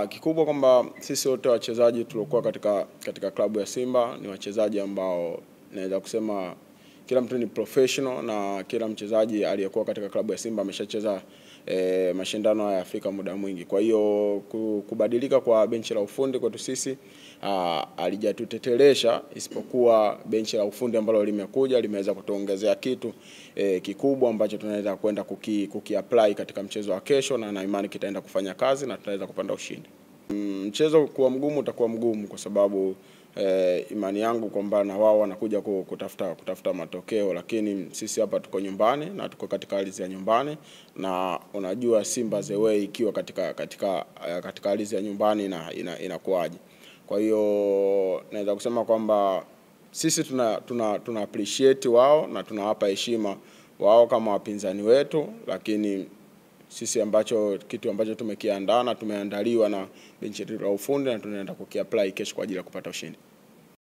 Kikubwa kwamba sisi wote wachezaji tuliokuwa katika klabu ya Simba ni wachezaji ambao naweza kusema kila mtu ni professional, na kila mchezaji aliyekuwa katika klabu ya Simba ameshacheza mashindano ya Afrika muda mwingi. Kwa hiyo kubadilika kwa benchi la ufundi kwetu sisi alijatutetelesha, isipokuwa benchi la ufundi ambalo limekuja limeweza kutuongezea kitu kikubwa ambacho tunaweza kwenda kukiapply katika mchezo wa kesho, na imani kitaenda kufanya kazi na tunaweza kupanda ushindi. Mchezo kuwa mgumu utakuwa mgumu kwa sababu imani yangu kwamba na wao wanakuja kutafuta matokeo, lakini sisi hapa tuko nyumbani na tuko katika ardhi ya nyumbani, na unajua Simba the way ikiwa katika ardhi ya nyumbani inakuaje. Kwa hiyo naweza kusema kwamba sisi tuna appreciate wao na tunawapa heshima wao kama wapinzani wetu, lakini sisi kitu ambacho tumekiandaa na tumeandaliwa na benchi la ufundi, na tunaenda kukiapply kesho kwa ajili ya kupata ushindi.